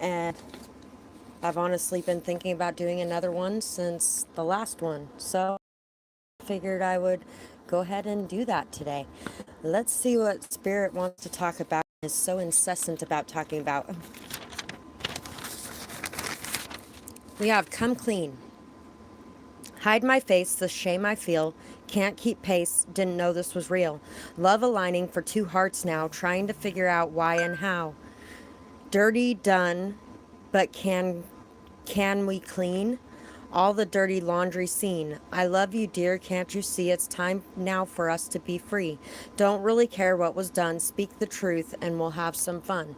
and I've honestly been thinking about doing another one since the last one. So I figured I would go ahead and do that today. Let's see what Spirit wants to talk about. Is so incessant about talking about. We have come clean. Hide my face, the shame I feel. Can't keep pace, didn't know this was real. Love aligning for two hearts now, trying to figure out why and how. Dirty done, but can we clean? All the dirty laundry seen. I love you, dear, can't you see? It's time now for us to be free. Don't really care what was done, speak the truth, and we'll have some fun.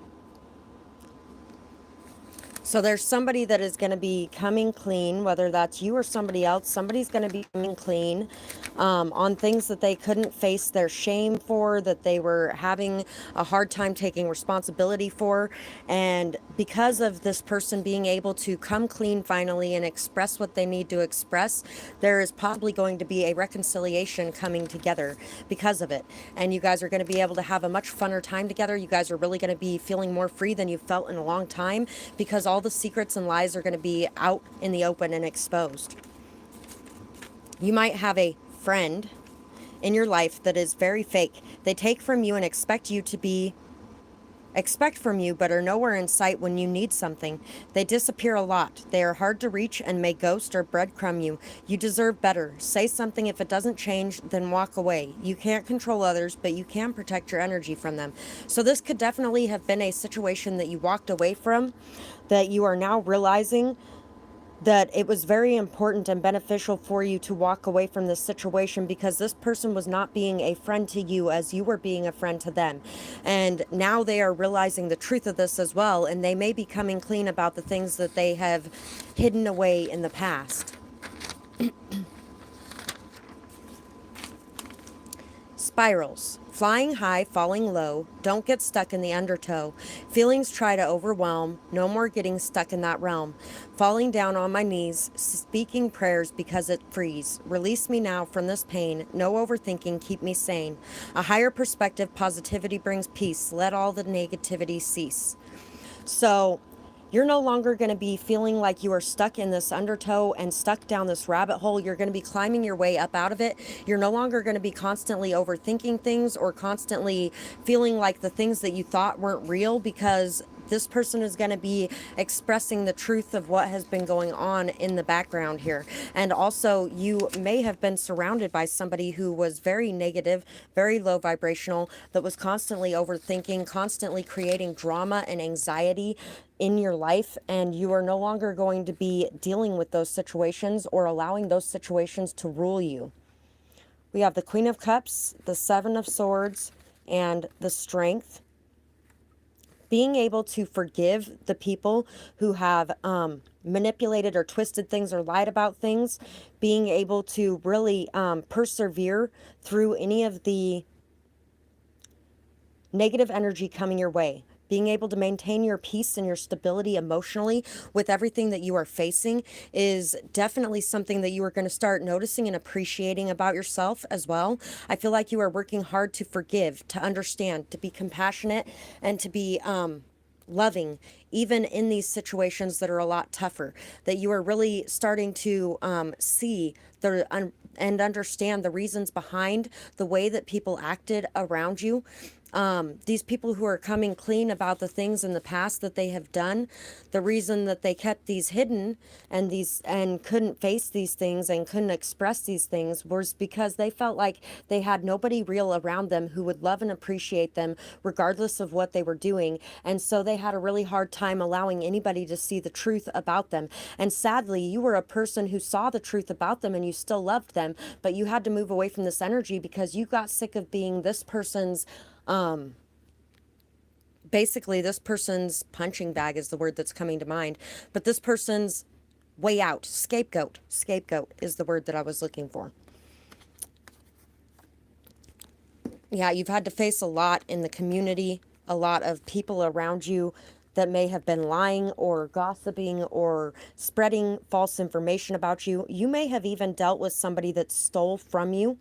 So there's somebody that is going to be coming clean, whether that's you or somebody else. Somebody's going to be coming clean on things that they couldn't face their shame for, that they were having a hard time taking responsibility for. And because of this person being able to come clean finally and express what they need to express, there is possibly going to be a reconciliation coming together because of it. And you guys are going to be able to have a much funner time together. You guys are really going to be feeling more free than you've felt in a long time, because all the secrets and lies are going to be out in the open and exposed. You might have a friend in your life that is very fake. They take from you and expect from you, but are nowhere in sight when you need something. They disappear a lot. They are hard to reach and may ghost or breadcrumb you. You deserve better. Say something. If it doesn't change, then walk away. You can't control others, but you can protect your energy from them. So this could definitely have been a situation that you walked away from, that you are now realizing that it was very important and beneficial for you to walk away from this situation, because this person was not being a friend to you as you were being a friend to them. And now they are realizing the truth of this as well, and they may be coming clean about the things that they have hidden away in the past. Spirals. Flying high, falling low. Don't get stuck in the undertow. Feelings try to overwhelm. No more getting stuck in that realm. Falling down on my knees, speaking prayers because it frees. Release me now from this pain. No overthinking, keep me sane. A higher perspective, positivity brings peace. Let all the negativity cease. So you're no longer going to be feeling like you are stuck in this undertow and stuck down this rabbit hole. You're going to be climbing your way up out of it. You're no longer going to be constantly overthinking things or constantly feeling like the things that you thought weren't real, because this person is going to be expressing the truth of what has been going on in the background here. And also, you may have been surrounded by somebody who was very negative, very low vibrational, that was constantly overthinking, constantly creating drama and anxiety in your life, and you are no longer going to be dealing with those situations or allowing those situations to rule you. We have the Queen of Cups, the Seven of Swords, and the Strength. Being able to forgive the people who have manipulated or twisted things or lied about things. Being able to really persevere through any of the negative energy coming your way. Being able to maintain your peace and your stability emotionally with everything that you are facing is definitely something that you are going to start noticing and appreciating about yourself as well. I feel like you are working hard to forgive, to understand, to be compassionate, and to be loving, even in these situations that are a lot tougher. That you are really starting to see and understand the reasons behind the way that people acted around you. These people who are coming clean about the things in the past that they have done, the reason that they kept these hidden and couldn't face these things and couldn't express these things was because they felt like they had nobody real around them who would love and appreciate them regardless of what they were doing. And so they had a really hard time allowing anybody to see the truth about them. And sadly, you were a person who saw the truth about them and you still loved them, but you had to move away from this energy because you got sick of being this person's basically this person's punching bag is the word that's coming to mind, but this person's way out. Scapegoat is the word that I was looking for. Yeah, you've had to face a lot in the community, a lot of people around you that may have been lying or gossiping or spreading false information about you. You may have even dealt with somebody that stole from you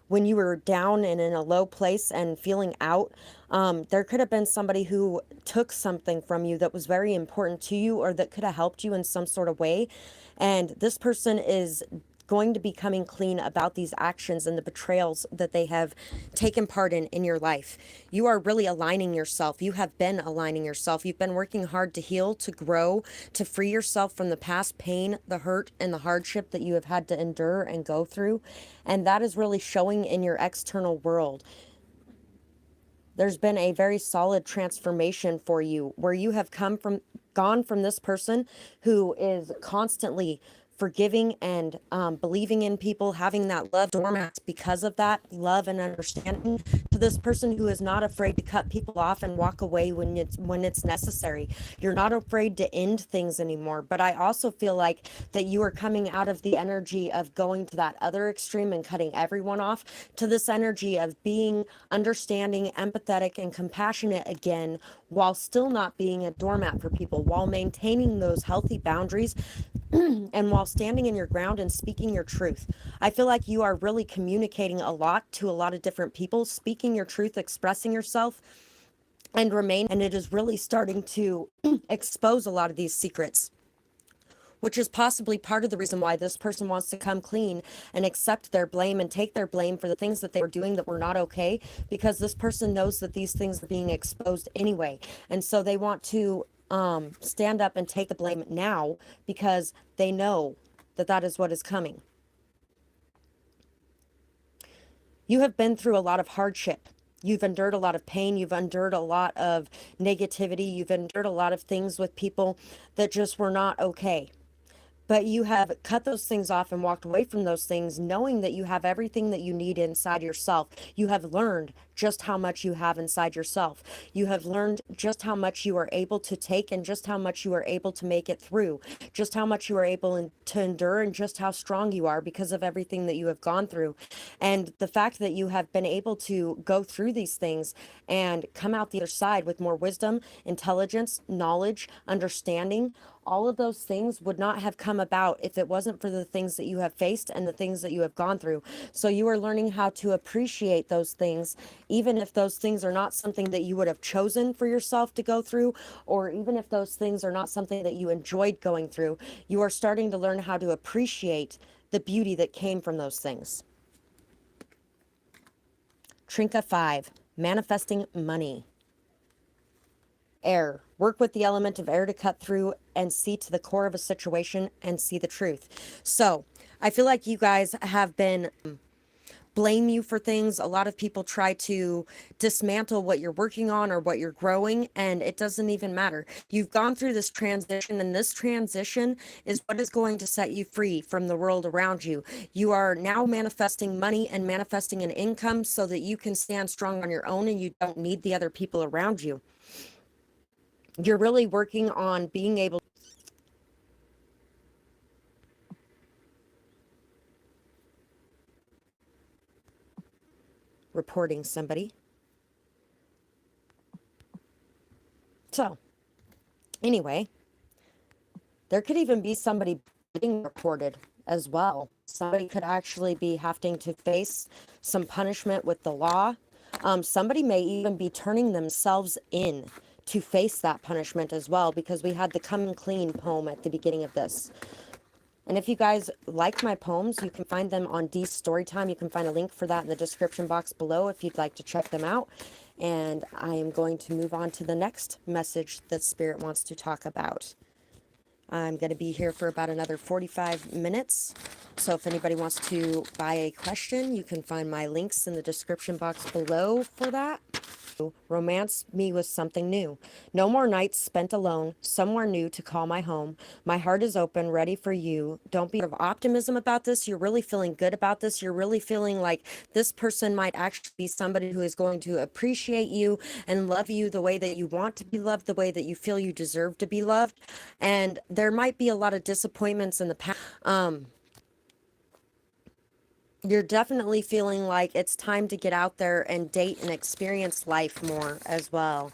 when you were down and in a low place and feeling out, there could have been somebody who took something from you that was very important to you or that could have helped you in some sort of way. And this person is going to be coming clean about these actions and the betrayals that they have taken part in your life. You are really aligning yourself. You have been aligning yourself. You've been working hard to heal, to grow, to free yourself from the past pain, the hurt, and the hardship that you have had to endure and go through. And that is really showing in your external world. There's been a very solid transformation for you where you have gone from this person who is constantly forgiving and believing in people, having that love doormat because of that love and understanding, to this person who is not afraid to cut people off and walk away when it's necessary. You're not afraid to end things anymore. But I also feel like that you are coming out of the energy of going to that other extreme and cutting everyone off to this energy of being understanding, empathetic, and compassionate again, while still not being a doormat for people, while maintaining those healthy boundaries and while standing in your ground and speaking your truth. I feel like you are really communicating a lot to a lot of different people, speaking your truth, expressing yourself, and it is really starting to expose a lot of these secrets, which is possibly part of the reason why this person wants to come clean and accept their blame and take their blame for the things that they were doing that were not okay, because this person knows that these things are being exposed anyway. And so they want to stand up and take the blame now because they know that that is what is coming. You have been through a lot of hardship. You've endured a lot of pain. You've endured a lot of negativity. You've endured a lot of things with people that just were not okay. But you have cut those things off and walked away from those things, knowing that you have everything that you need inside yourself. You have learned just how much you have inside yourself. You have learned just how much you are able to take and just how much you are able to make it through, just how much you are able to endure and just how strong you are because of everything that you have gone through. And the fact that you have been able to go through these things and come out the other side with more wisdom, intelligence, knowledge, understanding, all of those things would not have come about if it wasn't for the things that you have faced and the things that you have gone through. So you are learning how to appreciate those things, even if those things are not something that you would have chosen for yourself to go through, or even if those things are not something that you enjoyed going through. You are starting to learn how to appreciate the beauty that came from those things. Trinka 5, manifesting money. Air. Work with the element of air to cut through and see to the core of a situation and see the truth. So I feel like you guys have been blame you for things. A lot of people try to dismantle what you're working on or what you're growing, and it doesn't even matter. You've gone through this transition, and this transition is what is going to set you free from the world around you. You are now manifesting money and manifesting an income so that you can stand strong on your own and you don't need the other people around you. You're really working on being able reporting somebody. So anyway, there could even be somebody being reported as well. Somebody could actually be having to face some punishment with the law. Somebody may even be turning themselves in to face that punishment as well, because we had the Come Clean poem at the beginning of this. And if you guys like my poems, you can find them on Dee's StoryTime. You can find a link for that in the description box below if you'd like to check them out. And I am going to move on to the next message that Spirit wants to talk about. I'm going to be here for about another 45 minutes. So if anybody wants to buy a question, you can find my links in the description box below for that. Romance me with something new. No more nights spent alone, somewhere new to call my home. My heart is open, ready for you. Don't be of optimism about this. You're really feeling good about this. You're really feeling like this person might actually be somebody who is going to appreciate you and love you the way that you want to be loved, the way that you feel you deserve to be loved. And there might be a lot of disappointments in the past. You're definitely feeling like it's time to get out there and date and experience life more as well.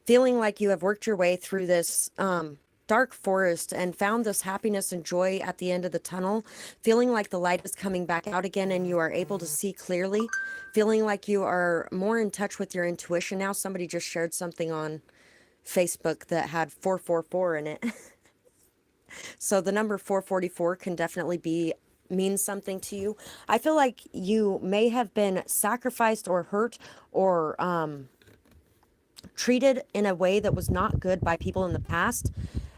Feeling like you have worked your way through this dark forest and found this happiness and joy at the end of the tunnel, feeling like the light is coming back out again and you are able to see clearly, feeling like you are more in touch with your intuition now. Somebody just shared something on Facebook that had 444 in it. So the number 444 can definitely mean something to you. I feel like you may have been sacrificed or hurt or treated in a way that was not good by people in the past.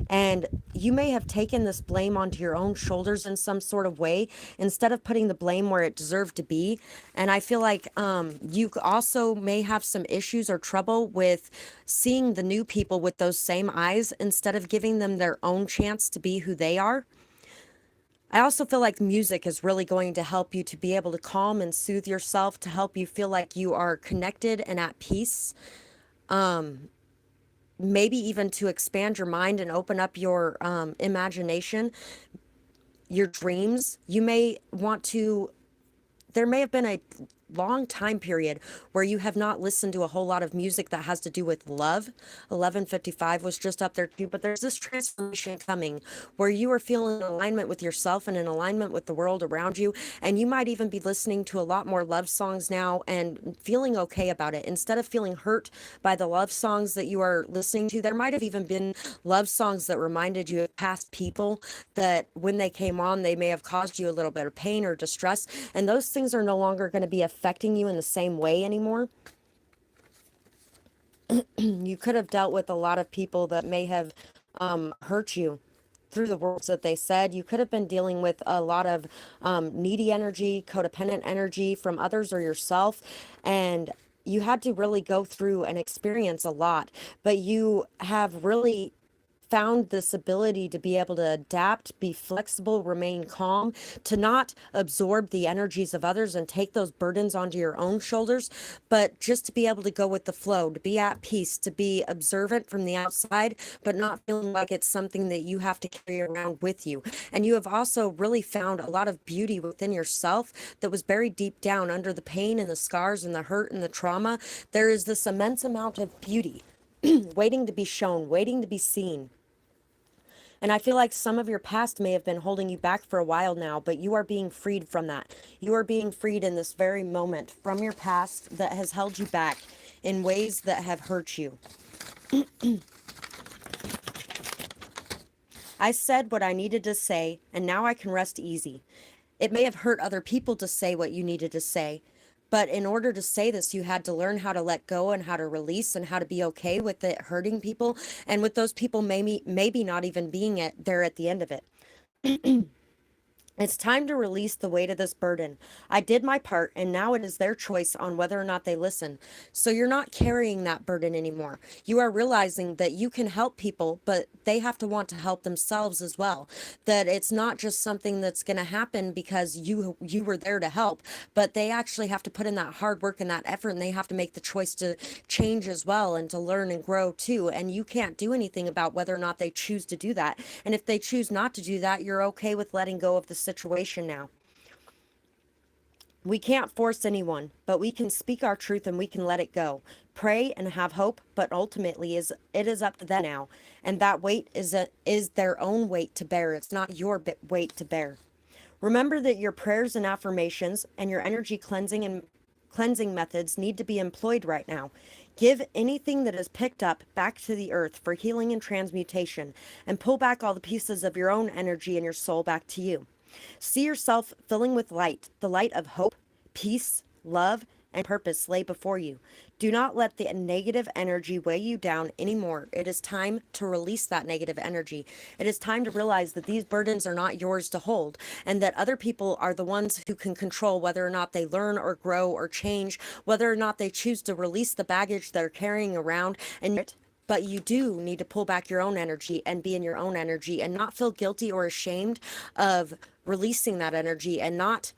And you may have taken this blame onto your own shoulders in some sort of way instead of putting the blame where it deserved to be. And I feel like you also may have some issues or trouble with seeing the new people with those same eyes instead of giving them their own chance to be who they are. I also feel like music is really going to help you to be able to calm and soothe yourself, to help you feel like you are connected and at peace. Maybe even to expand your mind and open up your imagination, your dreams. You may want to, there may have been a long time period where you have not listened to a whole lot of music that has to do with love. 1155 was just up there too, but there's this transformation coming where you are feeling in alignment with yourself and in alignment with the world around you, and you might even be listening to a lot more love songs now and feeling okay about it instead of feeling hurt by the love songs that you are listening to. There might have even been love songs that reminded you of past people that when they came on, they may have caused you a little bit of pain or distress, and those things are no longer going to be affecting you in the same way anymore. You could have dealt with a lot of people that may have hurt you through the words that they said. You could have been dealing with a lot of needy energy, codependent energy from others or yourself, and you had to really go through and experience a lot, but you have really found this ability to be able to adapt, be flexible, remain calm, to not absorb the energies of others and take those burdens onto your own shoulders, but just to be able to go with the flow, to be at peace, to be observant from the outside, but not feeling like it's something that you have to carry around with you. And you have also really found a lot of beauty within yourself that was buried deep down under the pain and the scars and the hurt and the trauma. There is this immense amount of beauty waiting to be shown, waiting to be seen. And I feel like some of your past may have been holding you back for a while now, but you are being freed from that. You are being freed in this very moment from your past that has held you back in ways that have hurt you. I said what I needed to say, and now I can rest easy. It may have hurt other people to say what you needed to say, but in order to say this, you had to learn how to let go and how to release and how to be okay with it hurting people, and with those people maybe not even being there at the end of it. It's time to release the weight of this burden. I did my part, and now it is their choice on whether or not they listen. So you're not carrying that burden anymore. You are realizing that you can help people, but they have to want to help themselves as well. That it's not just something that's going to happen because you were there to help, but they actually have to put in that hard work and that effort, and they have to make the choice to change as well and to learn and grow too. And you can't do anything about whether or not they choose to do that. And if they choose not to do that, you're okay with letting go of the situation now. We can't force anyone, but we can speak our truth and we can let it go. Pray and have hope, but ultimately it is up to them now. And that weight is their own weight to bear. It's not your weight to bear. Remember that your prayers and affirmations and your energy cleansing methods need to be employed right now. Give anything that is picked up back to the earth for healing and transmutation, and pull back all the pieces of your own energy and your soul back to you. See yourself filling with light, the light of hope, peace, love, and purpose lay before you. Do not let the negative energy weigh you down anymore. It is time to release that negative energy. It is time to realize that these burdens are not yours to hold, and that other people are the ones who can control whether or not they learn or grow or change, whether or not they choose to release the baggage they're carrying around. But you do need to pull back your own energy and be in your own energy and not feel guilty or ashamed of releasing that energy and not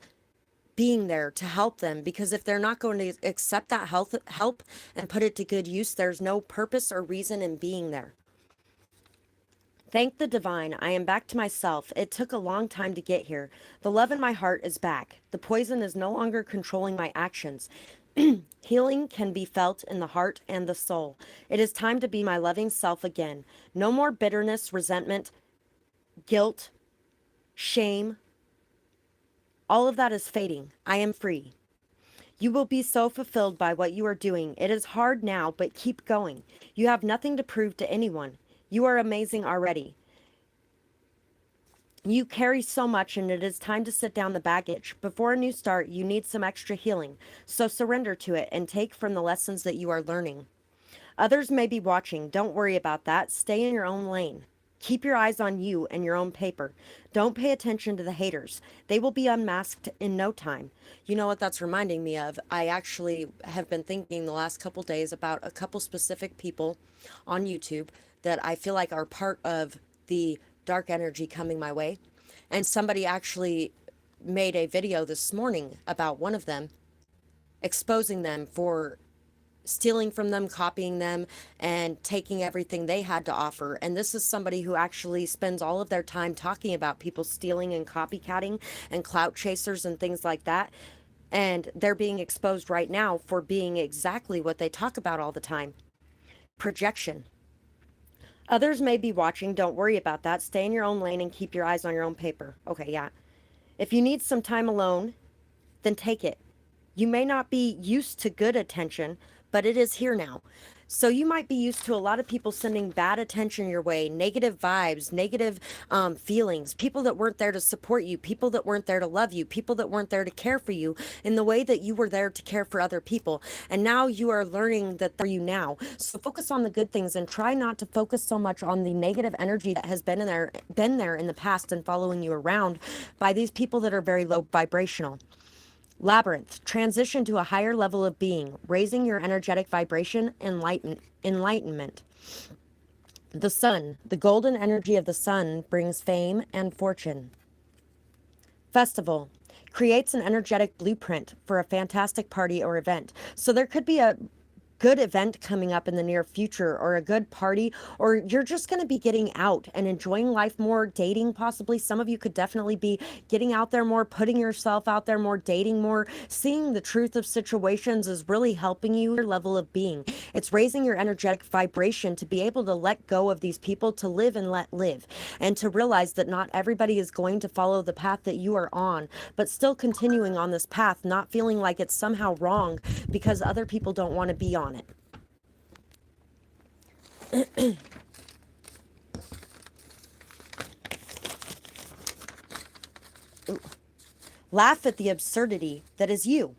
being there to help them, because if they're not going to accept that help and put it to good use, there's no purpose or reason in being there. Thank the divine, I am back to myself. It took a long time to get here. The love in my heart is back. The poison is no longer controlling my actions. Healing can be felt in the heart and the soul. It is time to be my loving self again. No more bitterness, resentment, guilt, shame. All of that is fading. I am free. You will be so fulfilled by what you are doing. It is hard now, but keep going. You have nothing to prove to anyone. You are amazing already. You carry so much, and it is time to sit down the baggage. Before a new start, you need some extra healing. So surrender to it and take from the lessons that you are learning. Others may be watching. Don't worry about that. Stay in your own lane. Keep your eyes on you and your own paper. Don't pay attention to the haters. They will be unmasked in no time. You know what that's reminding me of? I actually have been thinking the last couple days about a couple specific people on YouTube that I feel like are part of the dark energy coming my way. And somebody actually made a video this morning about one of them, exposing them for stealing from them, copying them, and taking everything they had to offer. And this is somebody who actually spends all of their time talking about people stealing and copycatting and clout chasers and things like that. And they're being exposed right now for being exactly what they talk about all the time: projection. Others may be watching. Don't worry about that. Stay in your own lane and keep your eyes on your own paper. Okay, yeah. If you need some time alone, then take it. You may not be used to good attention, but it is here now. So you might be used to a lot of people sending bad attention your way, negative vibes, negative feelings, people that weren't there to support you, people that weren't there to love you, people that weren't there to care for you in the way that you were there to care for other people. And now you are learning that they're you now. So focus on the good things and try not to focus so much on the negative energy that has been there in the past and following you around by these people that are very low vibrational. Labyrinth, transition to a higher level of being, raising your energetic vibration, enlightenment. The sun, the golden energy of the sun brings fame and fortune. Festival, creates an energetic blueprint for a fantastic party or event. So there could be a good event coming up in the near future, or a good party, or you're just going to be getting out and enjoying life more, dating possibly. Some of you could definitely be getting out there more, putting yourself out there more, dating more. Seeing the truth of situations is really helping you your level of being. It's raising your energetic vibration to be able to let go of these people, to live and let live, and to realize that not everybody is going to follow the path that you are on, but still continuing on this path, not feeling like it's somehow wrong because other people don't want to be on it. Laugh at the absurdity that is you.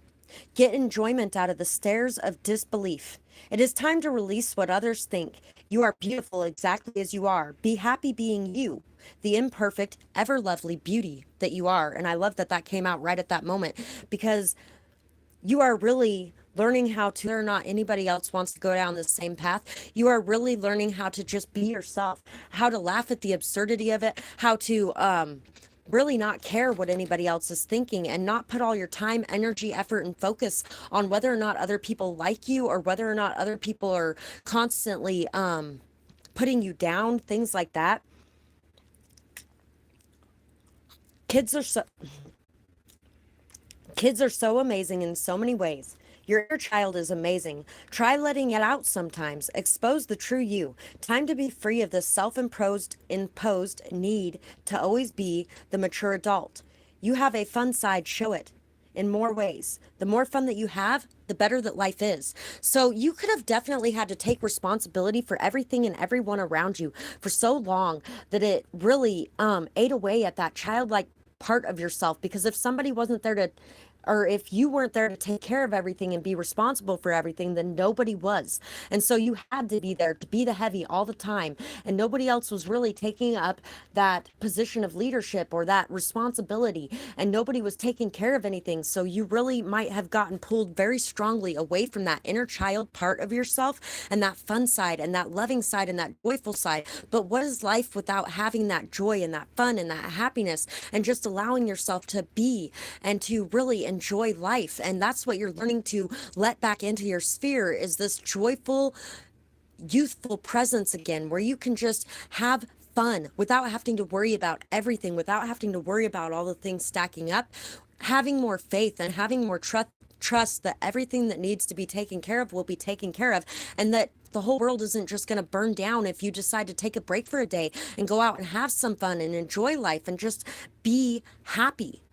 Get enjoyment out of the stares of disbelief. It is time to release what others think. You are beautiful exactly as you are. Be happy being you, the imperfect, ever lovely beauty that you are. And I love that that came out right at that moment, because you are really learning how to, whether or not anybody else wants to go down the same path, you are really learning how to just be yourself, how to laugh at the absurdity of it, how to really not care what anybody else is thinking, and not put all your time, energy, effort, and focus on whether or not other people like you, or whether or not other people are constantly putting you down, things like that. Kids are so amazing in so many ways. Your inner child is amazing. Try letting it out sometimes. Expose the true you. Time to be free of this self-imposed need to always be the mature adult. You have a fun side, show it in more ways. The more fun that you have, the better that life is. So you could have definitely had to take responsibility for everything and everyone around you for so long that it really ate away at that childlike part of yourself. Because if somebody wasn't there to, or if you weren't there to take care of everything and be responsible for everything, then nobody was. And so you had to be there to be the heavy all the time, and nobody else was really taking up that position of leadership or that responsibility, and nobody was taking care of anything. So you really might have gotten pulled very strongly away from that inner child part of yourself, and that fun side and that loving side and that joyful side. But what is life without having that joy and that fun and that happiness, and just allowing yourself to be and to really enjoy life? And that's what you're learning to let back into your sphere, is this joyful, youthful presence again, where you can just have fun without having to worry about everything, without having to worry about all the things stacking up, having more faith and having more trust that everything that needs to be taken care of will be taken care of, and that the whole world isn't just going to burn down if you decide to take a break for a day and go out and have some fun and enjoy life and just be happy.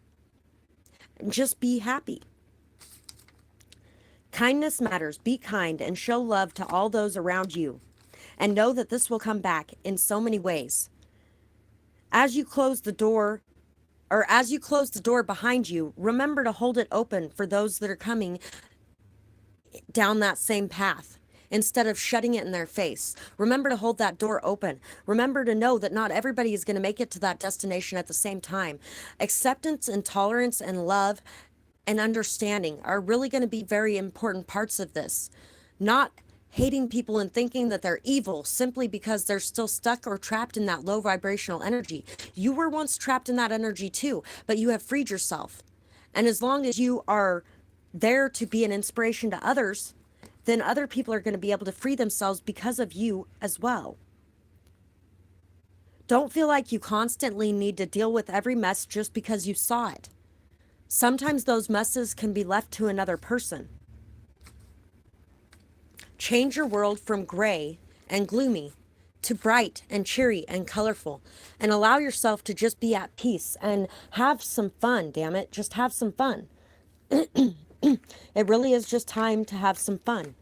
Just be happy. Kindness matters. Be kind and show love to all those around you. And know that this will come back in so many ways. As you close the door, or as you close the door behind you, remember to hold it open for those that are coming down that same path. Instead of shutting it in their face, remember to hold that door open. Remember to know that not everybody is going to make it to that destination at the same time. Acceptance and tolerance and love and understanding are really going to be very important parts of this. Not hating people and thinking that they're evil simply because they're still stuck or trapped in that low vibrational energy. You were once trapped in that energy too, but you have freed yourself. And as long as you are there to be an inspiration to others, then other people are going to be able to free themselves because of you as well. Don't feel like you constantly need to deal with every mess just because you saw it. Sometimes those messes can be left to another person. Change your world from gray and gloomy to bright and cheery and colorful, and allow yourself to just be at peace and have some fun, damn it. Just have some fun. It really is just time to have some fun.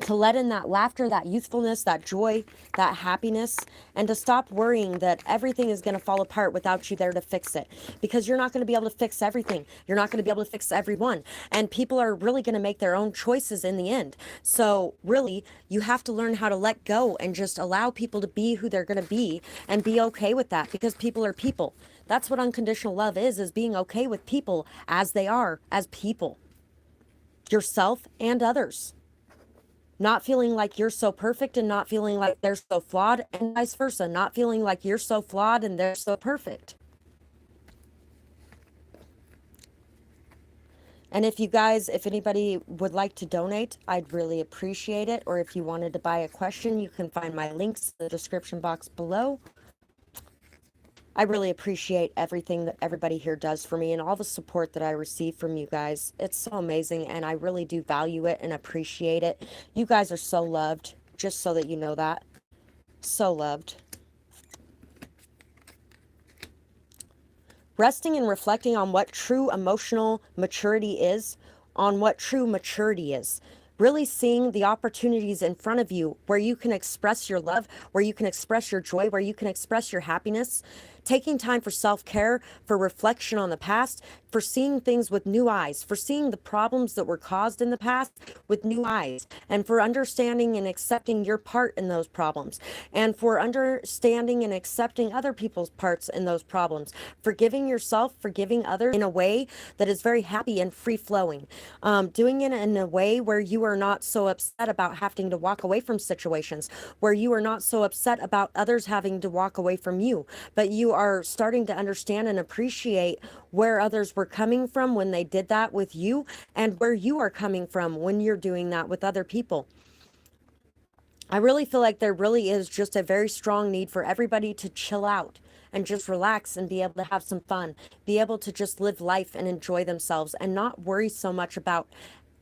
To let in that laughter, that youthfulness, that joy, that happiness, and to stop worrying that everything is going to fall apart without you there to fix it. Because you're not going to be able to fix everything. You're not going to be able to fix everyone. And people are really going to make their own choices in the end. So really, you have to learn how to let go and just allow people to be who they're going to be and be okay with that, because people are people. That's what unconditional love is being okay with people as they are, as people. Yourself and others. Not feeling like you're so perfect and not feeling like they're so flawed, and vice versa. Not feeling like you're so flawed and they're so perfect. And if you guys, if anybody would like to donate, I'd really appreciate it. Or if you wanted to buy a question, you can find my links in the description box below. I really appreciate everything that everybody here does for me and all the support that I receive from you guys. It's so amazing, and I really do value it and appreciate it. You guys are so loved, just so that you know that. So loved. Resting and reflecting on what true emotional maturity is, on what true maturity is. Really seeing the opportunities in front of you where you can express your love, where you can express your joy, where you can express your happiness. Taking time for self-care, for reflection on the past, for seeing things with new eyes, for seeing the problems that were caused in the past with new eyes, and for understanding and accepting your part in those problems, and for understanding and accepting other people's parts in those problems, forgiving yourself, forgiving others in a way that is very happy and free-flowing, doing it in a way where you are not so upset about having to walk away from situations, where you are not so upset about others having to walk away from you, but you are starting to understand and appreciate where others were coming from when they did that with you, and where you are coming from when you're doing that with other people. I really feel like there really is just a very strong need for everybody to chill out and just relax and be able to have some fun, be able to just live life and enjoy themselves and not worry so much about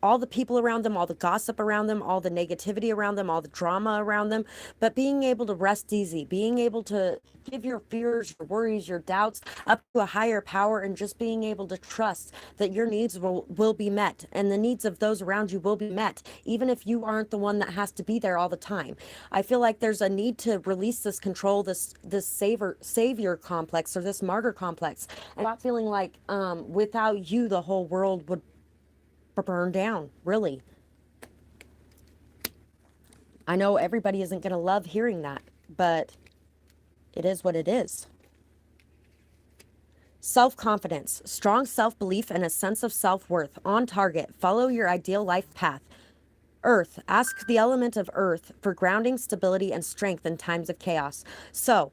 all the people around them, all the gossip around them, all the negativity around them, all the drama around them, but being able to rest easy, being able to give your fears, your worries, your doubts up to a higher power, and just being able to trust that your needs will be met, and the needs of those around you will be met, even if you aren't the one that has to be there all the time. I feel like there's a need to release this control, this savior complex, or this martyr complex, and not feeling like without you the whole world would burn down, really. I know everybody isn't going to love hearing that, but it is what it is. Self-confidence, strong self-belief, and a sense of self-worth. On target, follow your ideal life path. Earth, ask the element of earth for grounding, stability, and strength in times of chaos. So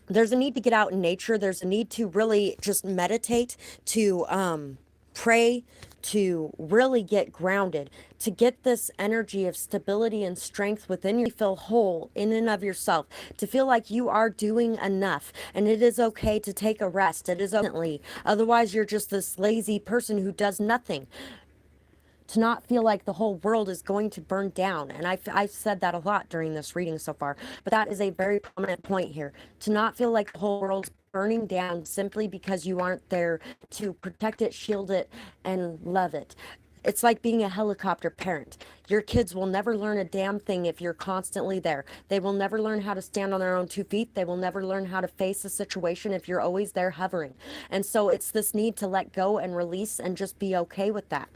there's a need to get out in nature. There's a need to really just meditate, to pray, to really get grounded, to get this energy of stability and strength within you, feel whole in and of yourself, to feel like you are doing enough and it is okay to take a rest. It is okay. Otherwise, you're just this lazy person who does nothing. To not feel like the whole world is going to burn down. And I've said that a lot during this reading so far, but that is a very prominent point here. To not feel like the whole world's burning down simply because you aren't there to protect it, shield it, and love it. It's like being a helicopter parent. Your kids will never learn a damn thing if you're constantly there. They will never learn how to stand on their own 2 feet. They will never learn how to face a situation if you're always there hovering. And so it's this need to let go and release and just be okay with that.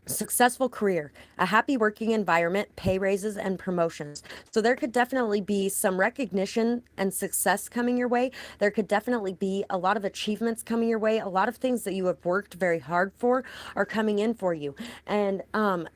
Successful career, a happy working environment, pay raises, and promotions. So there could definitely be some recognition and success coming your way. There could definitely be a lot of achievements coming your way. A lot of things that you have worked very hard for are coming in for you. And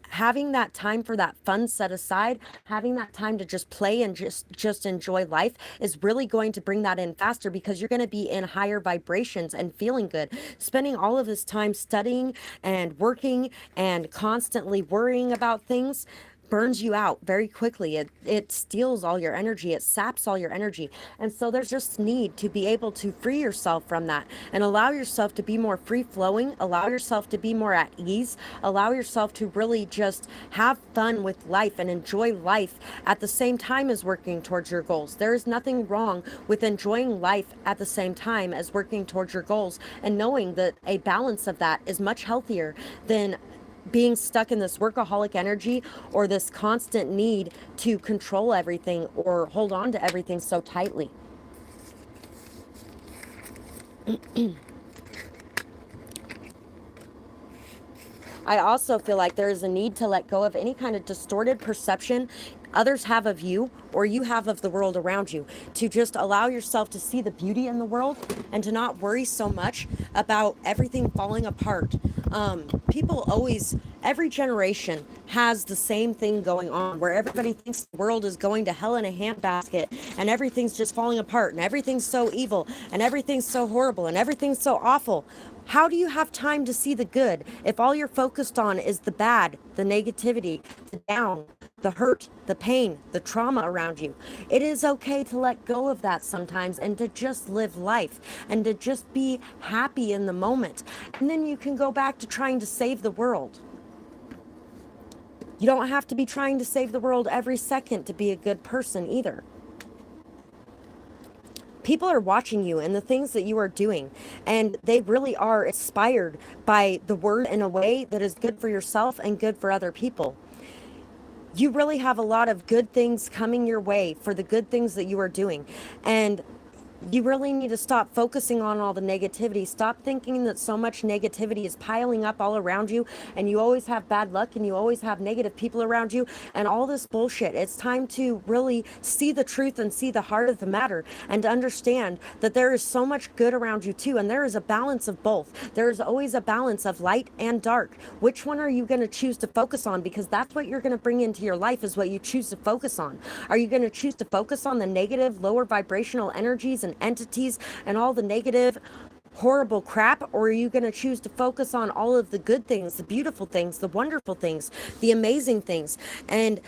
having that time for that fun set aside, having that time to just play and just enjoy life is really going to bring that in faster, because you're going to be in higher vibrations and feeling good. Spending all of this time studying and working and constantly worrying about things burns you out very quickly. It steals all your energy. It saps all your energy. And so there's just need to be able to free yourself from that and allow yourself to be more free flowing, allow yourself to be more at ease, allow yourself to really just have fun with life and enjoy life at the same time as working towards your goals. There is nothing wrong with enjoying life at the same time as working towards your goals, and knowing that a balance of that is much healthier than being stuck in this workaholic energy or this constant need to control everything or hold on to everything so tightly. I also feel like there is a need to let go of any kind of distorted perception others have of you or you have of the world around you, to just allow yourself to see the beauty in the world and to not worry so much about everything falling apart. People always, every generation has the same thing going on where everybody thinks the world is going to hell in a handbasket and everything's just falling apart and everything's so evil and everything's so horrible and everything's so awful. How do you have time to see the good if all you're focused on is the bad, the negativity, the down, the hurt, the pain, the trauma around you? It is okay to let go of that sometimes and to just live life and to just be happy in the moment. And then you can go back to trying to save the world. You don't have to be trying to save the world every second to be a good person either. People are watching you and the things that you are doing, and they really are inspired by the word in a way that is good for yourself and good for other people. You really have a lot of good things coming your way for the good things that you are doing. And you really need to stop focusing on all the negativity. Stop thinking that so much negativity is piling up all around you and you always have bad luck and you always have negative people around you and all this bullshit. It's time to really see the truth and see the heart of the matter and to understand that there is so much good around you too, and there is a balance of both. There is always a balance of light and dark. Which one are you going to choose to focus on? Because that's what you're going to bring into your life, is what you choose to focus on. Are you going to choose to focus on the negative, lower vibrational energies and entities and all the negative, horrible crap, or are you going to choose to focus on all of the good things, the beautiful things, the wonderful things, the amazing things, and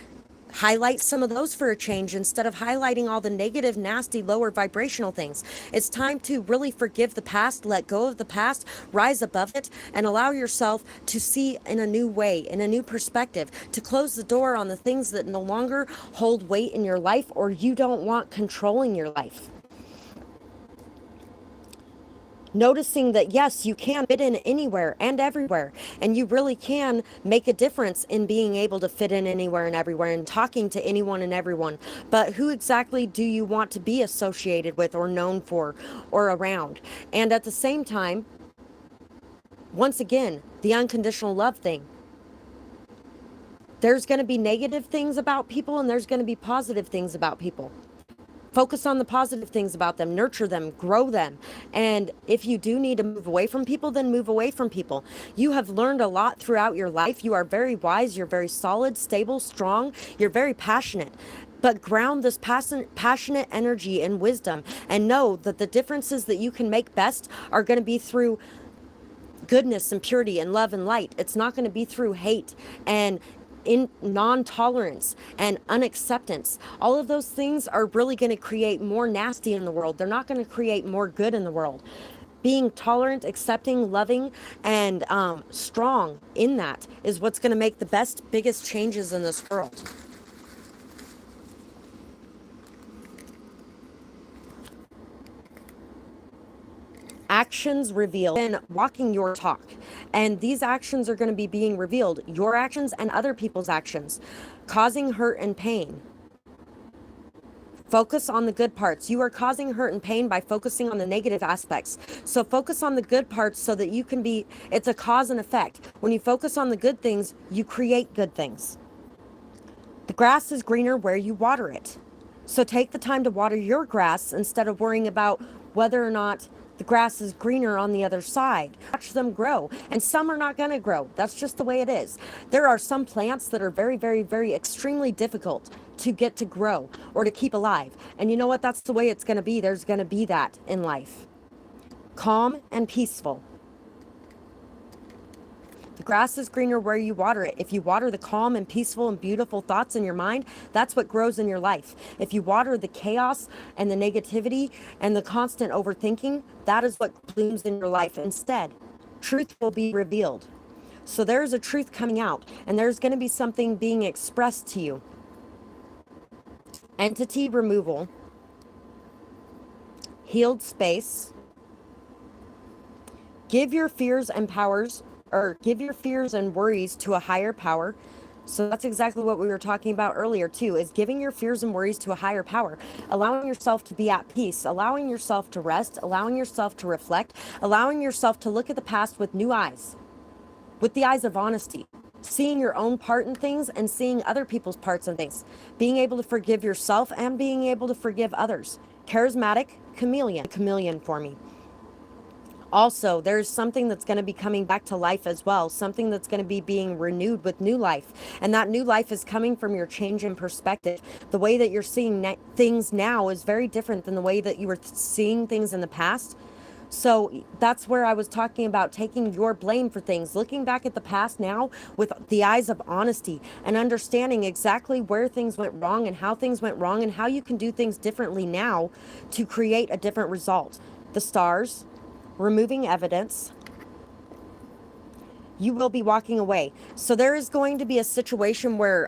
highlight some of those for a change instead of highlighting all the negative, nasty, lower vibrational things? It's time to really forgive the past, let go of the past, rise above it, and allow yourself to see in a new way, in a new perspective, to close the door on the things that no longer hold weight in your life or you don't want controlling your life. Noticing that, yes, you can fit in anywhere and everywhere, and you really can make a difference in being able to fit in anywhere and everywhere and talking to anyone and everyone. But who exactly do you want to be associated with or known for or around? And at the same time, once again, the unconditional love thing. There's going to be negative things about people and there's going to be positive things about people. Focus on the positive things about them, nurture them, grow them. And if you do need to move away from people, then move away from people. You have learned a lot throughout your life. You are very wise. You're very solid, stable, strong. You're very passionate. But ground this passionate energy in wisdom and know that the differences that you can make best are going to be through goodness and purity and love and light. It's not going to be through hate and in non-tolerance and unacceptance. All of those things are really going to create more nasty in the world. They're not going to create more good in the world. Being tolerant, accepting, loving, and strong in that is what's going to make the best, biggest changes in this world. Actions revealed and walking your talk. And these actions are going to be being revealed, your actions and other people's actions, causing hurt and pain. Focus on the good parts. You are causing hurt and pain by focusing on the negative aspects. So focus on the good parts so that you can be, it's a cause and effect. When you focus on the good things, you create good things. The grass is greener where you water it. So take the time to water your grass instead of worrying about whether or not the grass is greener on the other side. Watch them grow. And some are not going to grow. That's just the way it is. There are some plants that are very, very, very extremely difficult to get to grow or to keep alive. And you know what? That's the way it's going to be. There's going to be that in life. Calm and peaceful. The grass is greener where you water it. If you water the calm and peaceful and beautiful thoughts in your mind, that's what grows in your life. If you water the chaos and the negativity and the constant overthinking, that is what blooms in your life instead. Truth will be revealed. So there's a truth coming out, and there's going to be something being expressed to you. Entity removal. Healed space. Give your fears and powers, or give your fears and worries to a higher power. So that's exactly what we were talking about earlier too, is giving your fears and worries to a higher power, allowing yourself to be at peace, allowing yourself to rest, allowing yourself to reflect, allowing yourself to look at the past with new eyes, with the eyes of honesty, seeing your own part in things and seeing other people's parts in things, being able to forgive yourself and being able to forgive others. Charismatic chameleon for me. Also, there's something that's going to be coming back to life as well, something that's going to be being renewed with new life. And that new life is coming from your change in perspective. The way that you're seeing things now is very different than the way that you were seeing things in the past. So that's where I was talking about taking your blame for things, looking back at the past now with the eyes of honesty and understanding exactly where things went wrong and how things went wrong and how you can do things differently now to create a different result. The stars. Removing evidence. You will be walking away. So there is going to be a situation where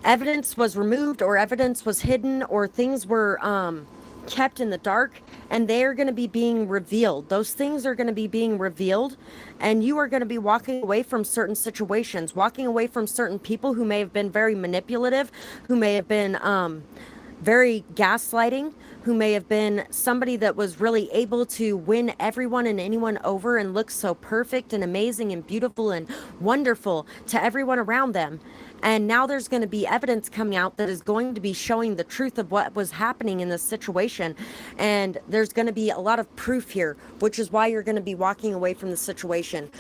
evidence was removed or evidence was hidden or things were kept in the dark, and they are going to be being revealed. Those things are going to be being revealed, and you are going to be walking away from certain situations, walking away from certain people who may have been very manipulative, who may have been very gaslighting, who may have been somebody that was really able to win everyone and anyone over and look so perfect and amazing and beautiful and wonderful to everyone around them. And now there's going to be evidence coming out that is going to be showing the truth of what was happening in this situation. And there's going to be a lot of proof here, which is why you're going to be walking away from the situation.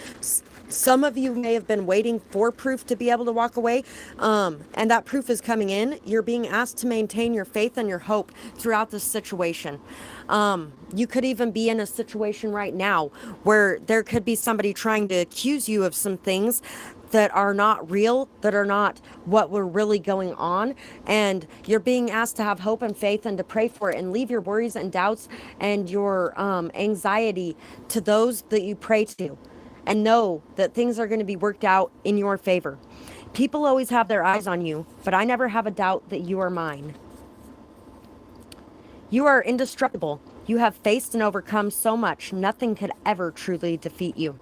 Some of you may have been waiting for proof to be able to walk away, and that proof is coming in. You're being asked to maintain your faith and your hope throughout this situation. You could even be in a situation right now where there could be somebody trying to accuse you of some things that are not real, that are not what were really going on, and you're being asked to have hope and faith and to pray for it and leave your worries and doubts and your anxiety to those that you pray to, and know that things are going to be worked out in your favor. People always have their eyes on you, but I never have a doubt that you are mine. You are indestructible. You have faced and overcome so much. Nothing could ever truly defeat you.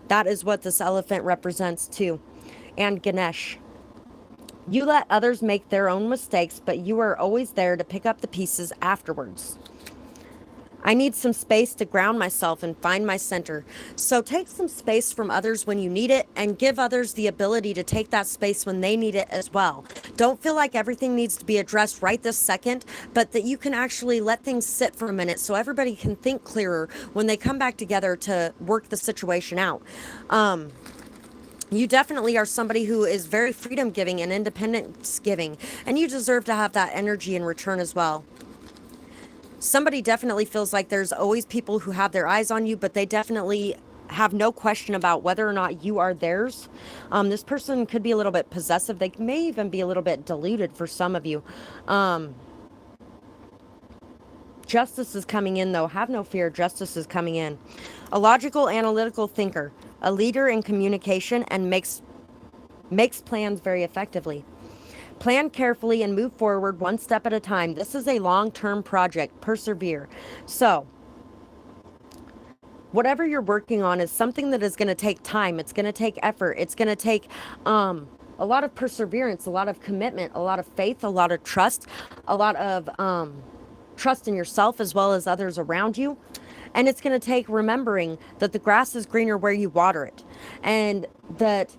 That is what this elephant represents too. And Ganesh. You let others make their own mistakes, but you are always there to pick up the pieces afterwards. I need some space to ground myself and find my center. So take some space from others when you need it, and give others the ability to take that space when they need it as well. Don't feel like everything needs to be addressed right this second, but that you can actually let things sit for a minute so everybody can think clearer when they come back together to work the situation out. You definitely are somebody who is very freedom giving and independence giving, and you deserve to have that energy in return as well. somebody definitely feels like there's always people who have their eyes on you, but they definitely have no question about whether or not you are theirs. This person could be a little bit possessive. They may even be a little bit deluded for some of you. Justice is coming in, though. Have no fear. Justice is coming in. A logical, analytical thinker, a leader in communication, and makes plans very effectively. Plan carefully and move forward one step at a time. This is a long-term project. Persevere. So, whatever you're working on is something that is going to take time. It's going to take effort. It's going to take a lot of perseverance, a lot of commitment, a lot of faith, a lot of trust, a lot of trust in yourself as well as others around you. And it's going to take remembering that the grass is greener where you water it, and that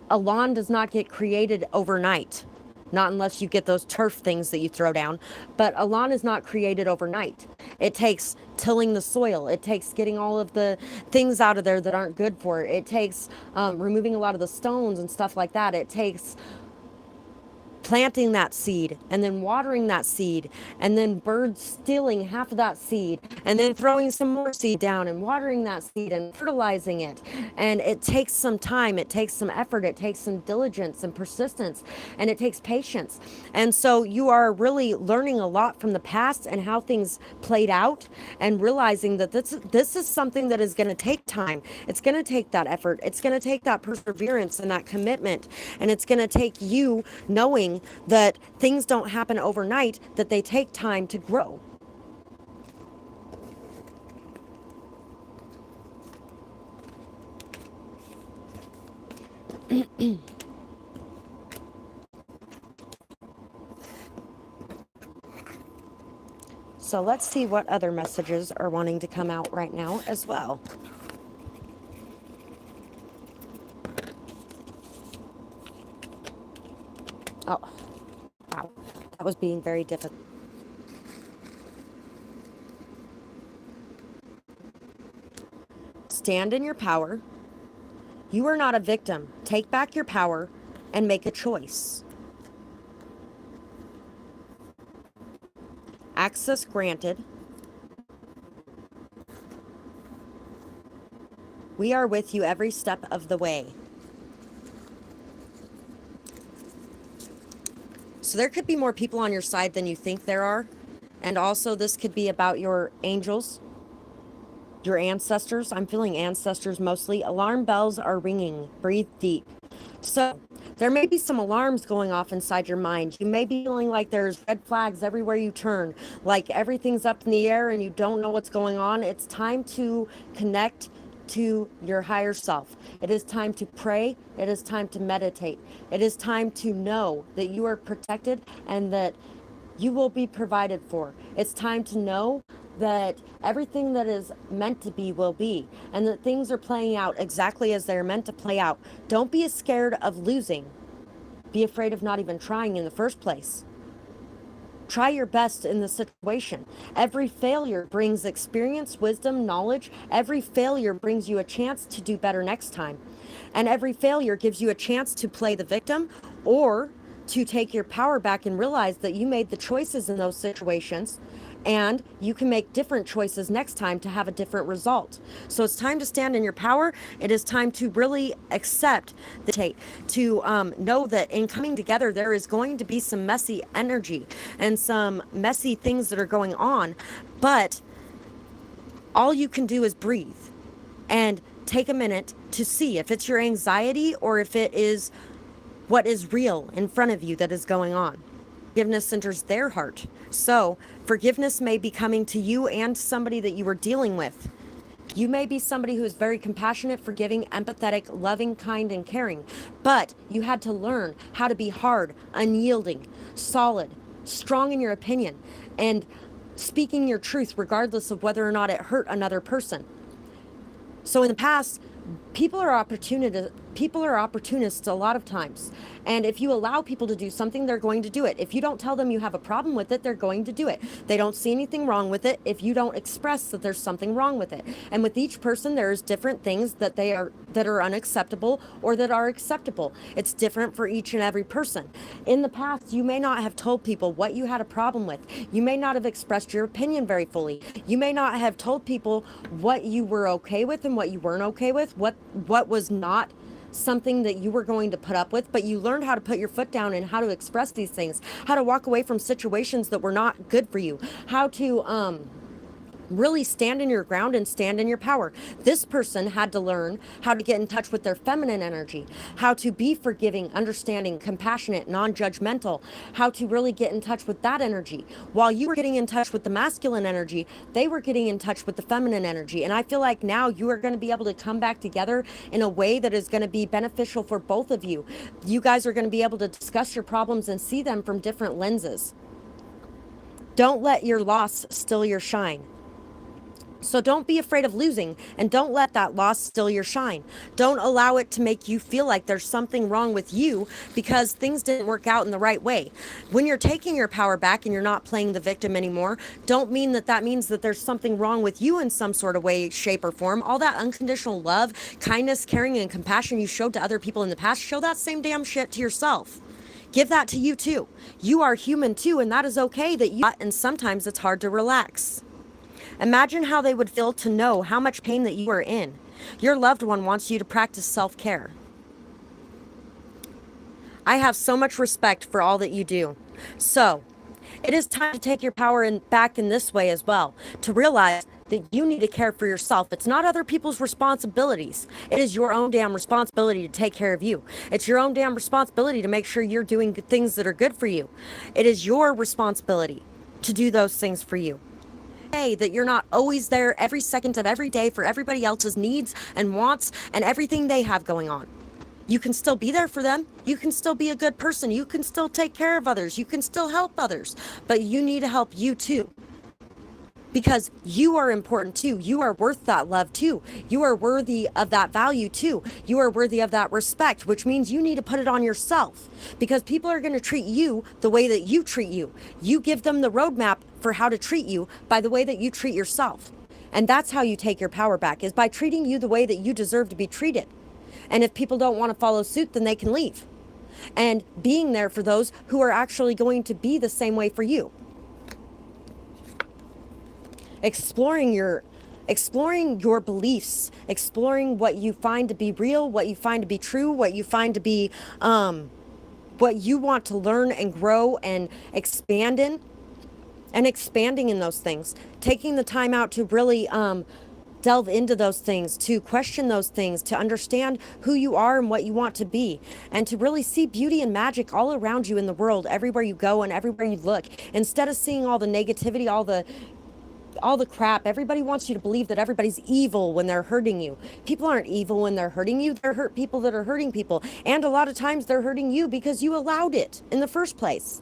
a lawn does not get created overnight. Not unless you get those turf things that you throw down. But a lawn is not created overnight. It takes tilling the soil. It takes getting all of the things out of there that aren't good for it. It takes removing a lot of the stones and stuff like that. It takes planting that seed and then watering that seed and then birds stealing half of that seed and then throwing some more seed down and watering that seed and fertilizing it. And it takes some time, it takes some effort, it takes some diligence and persistence, and it takes patience. And so you are really learning a lot from the past and how things played out, and realizing that this is something that is going to take time. It's going to take that effort. It's going to take that perseverance and that commitment. And it's going to take you knowing that things don't happen overnight, that they take time to grow. So let's see what other messages are wanting to come out right now as well. Oh, wow. That was being very difficult. Stand in your power. You are not a victim. Take back your power and make a choice. Access granted. We are with you every step of the way. So there could be more people on your side than you think there are. And also this could be about your angels, your ancestors. I'm feeling ancestors mostly. Alarm bells are ringing. Breathe deep. So there may be some alarms going off inside your mind. You may be feeling like there's red flags everywhere you turn, like everything's up in the air and you don't know what's going on. It's time to connect to your higher self. It is time to pray. It is time to meditate. It is time to know that you are protected and that you will be provided for. It's time to know that everything that is meant to be will be, and that things are playing out exactly as they're meant to play out. Don't be scared of losing. Be afraid of not even trying in the first place. Try your best in the situation. Every failure brings experience, wisdom, knowledge. Every failure brings you a chance to do better next time. And every failure gives you a chance to play the victim, or to take your power back and realize that you made the choices in those situations, and you can make different choices next time to have a different result. So it's time to stand in your power. It is time to really accept the take, to know that in coming together, there is going to be some messy energy and some messy things that are going on. But all you can do is breathe and take a minute to see if it's your anxiety or if it is what is real in front of you that is going on. Forgiveness enters their heart. So forgiveness may be coming to you and somebody that you were dealing with. You may be somebody who is very compassionate, forgiving, empathetic, loving, kind, and caring. But you had to learn how to be hard, unyielding, solid, strong in your opinion, and speaking your truth regardless of whether or not it hurt another person. So in the past, people are people are opportunists a lot of times. And if you allow people to do something, they're going to do it. If you don't tell them you have a problem with it, they're going to do it. They don't see anything wrong with it if you don't express that there's something wrong with it. And with each person, there's different things that are unacceptable or that are acceptable. It's different for each and every person. In the past, you may not have told people what you had a problem with. You may not have expressed your opinion very fully. You may not have told people what you were okay with and what you weren't okay with, what was not something that you were going to put up with, but you learned how to put your foot down and how to express these things, how to walk away from situations that were not good for you, how to really stand in your ground and stand in your power. This person had to learn how to get in touch with their feminine energy, how to be forgiving, understanding, compassionate, non-judgmental, how to really get in touch with that energy. While you were getting in touch with the masculine energy, they were getting in touch with the feminine energy. And I feel like now you are going to be able to come back together in a way that is going to be beneficial for both of you. You guys are going to be able to discuss your problems and see them from different lenses. Don't let your loss steal your shine. So don't be afraid of losing, and don't let that loss steal your shine. Don't allow it to make you feel like there's something wrong with you because things didn't work out in the right way. When you're taking your power back and you're not playing the victim anymore, don't mean that means that there's something wrong with you in some sort of way, shape, or form. All that unconditional love, kindness, caring, and compassion you showed to other people in the past, show that same damn shit to yourself. Give that to you too. You are human too, and that is okay and sometimes it's hard to relax. Imagine how they would feel to know how much pain that you are in. Your loved one wants you to practice self-care. I have so much respect for all that you do. So, it is time to take your power back in this way as well, to realize that you need to care for yourself. It's not other people's responsibilities. It is your own damn responsibility to take care of you. It's your own damn responsibility to make sure you're doing things that are good for you. It is your responsibility to do those things for you. That you're not always there every second of every day for everybody else's needs and wants and everything they have going on. You can still be there for them. You can still be a good person. You can still take care of others. You can still help others. But you need to help you too. Because you are important too. You are worth that love too. You are worthy of that value too. You are worthy of that respect, which means you need to put it on yourself. Because people are going to treat you the way that you treat you. You give them the roadmap for how to treat you by the way that you treat yourself. And that's how you take your power back, is by treating you the way that you deserve to be treated. And if people don't want to follow suit, then they can leave. And being there for those who are actually going to be the same way for you. Exploring your beliefs, exploring what you find to be real, what you find to be true, what you find to be what you want to learn and grow and expand in, and expanding in those things. Taking the time out to really delve into those things, to question those things, to understand who you are and what you want to be, and to really see beauty and magic all around you in the world, everywhere you go and everywhere you look. Instead of seeing all the negativity, all the crap. Everybody wants you to believe that everybody's evil when they're hurting you. People aren't evil when they're hurting you. They're hurt people that are hurting people. And a lot of times they're hurting you because you allowed it in the first place.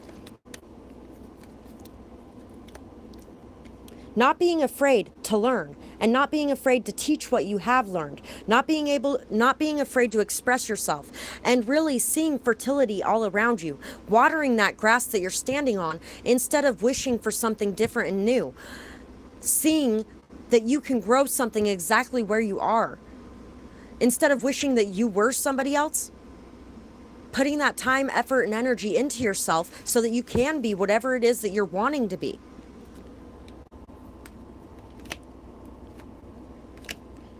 Not being afraid to learn, and not being afraid to teach what you have learned, not being afraid to express yourself, and really seeing fertility all around you, watering that grass that you're standing on instead of wishing for something different and new. Seeing that you can grow something exactly where you are instead of wishing that you were somebody else. Putting that time, effort, and energy into yourself so that you can be whatever it is that you're wanting to be.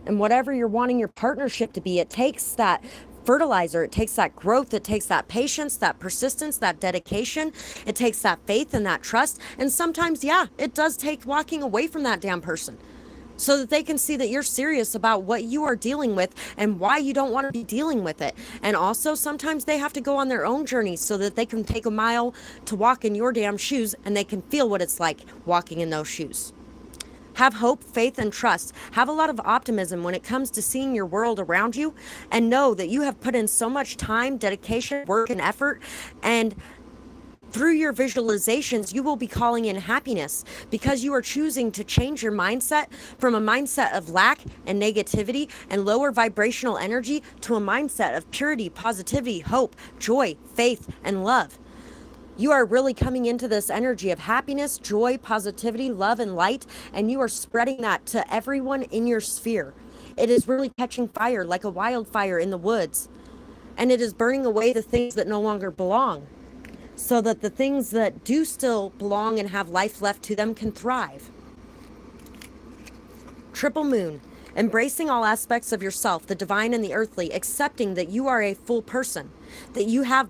And whatever you're wanting your partnership to be, it takes that fertilizer, it takes that growth, it takes that patience, that persistence, that dedication, it takes that faith and that trust. And sometimes, yeah, it does take walking away from that damn person so that they can see that you're serious about what you are dealing with and why you don't want to be dealing with it. And also sometimes they have to go on their own journey so that they can take a mile to walk in your damn shoes and they can feel what it's like walking in those shoes. Have hope, faith, and trust. Have a lot of optimism when it comes to seeing your world around you, and know that you have put in so much time, dedication, work, and effort, and Through your visualizations, you will be calling in happiness because you are choosing to change your mindset from a mindset of lack and negativity and lower vibrational energy to a mindset of purity, positivity, hope, joy, faith, and love. You are really coming into this energy of happiness, joy, positivity, love, and light, and you are spreading that to everyone in your sphere. It is really catching fire like a wildfire in the woods, and it is burning away the things that no longer belong, so that the things that do still belong and have life left to them can thrive. Triple moon, embracing all aspects of yourself, the divine and the earthly, accepting that you are a full person, that you have.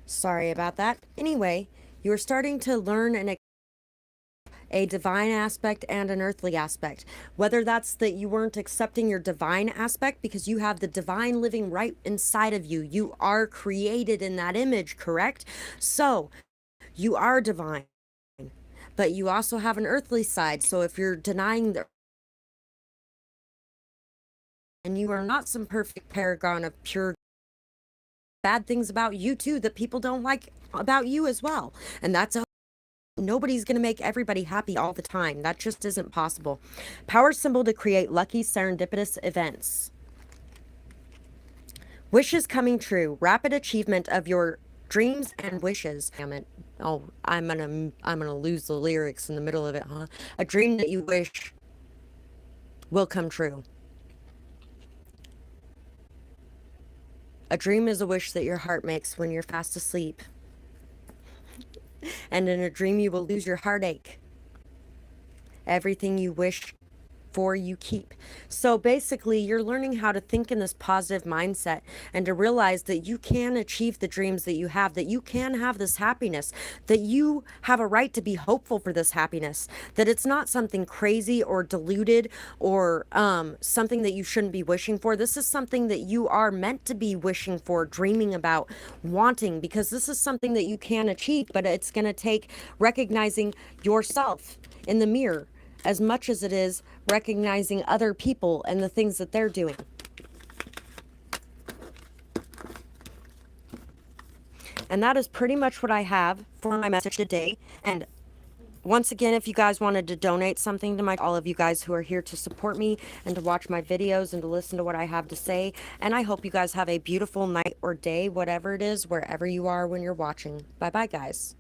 Sorry about that. Anyway, you are starting to learn a divine aspect and an earthly aspect. Whether that's that you weren't accepting your divine aspect because you have the divine living right inside of you. You are created in that image, correct? So you are divine, but you also have an earthly side. So if you're denying the, and you are not some perfect paragon of pure bad things about you too that people don't like about you as well. And that's a nobody's going to make everybody happy all the time. That just isn't possible. Power symbol to create lucky serendipitous events. Wishes coming true. Rapid achievement of your dreams and wishes. Damn it. Oh, I'm gonna lose the lyrics in the middle of it, huh? A dream that you wish will come true. A dream is a wish that your heart makes when you're fast asleep. And in a dream, you will lose your heartache. Everything you wish for, you keep. So basically, you're learning how to think in this positive mindset and to realize that you can achieve the dreams that you have, that you can have this happiness, that you have a right to be hopeful for this happiness, that it's not something crazy or diluted or something that you shouldn't be wishing for. This is something that you are meant to be wishing for, dreaming about, wanting, because this is something that you can achieve, but it's going to take recognizing yourself in the mirror as much as it is recognizing other people and the things that they're doing. And that is pretty much what I have for my message today. And once again, if you guys wanted to donate something to all of you guys who are here to support me and to watch my videos and to listen to what I have to say. And I hope you guys have a beautiful night or day, whatever it is, wherever you are when you're watching. Bye-bye, guys.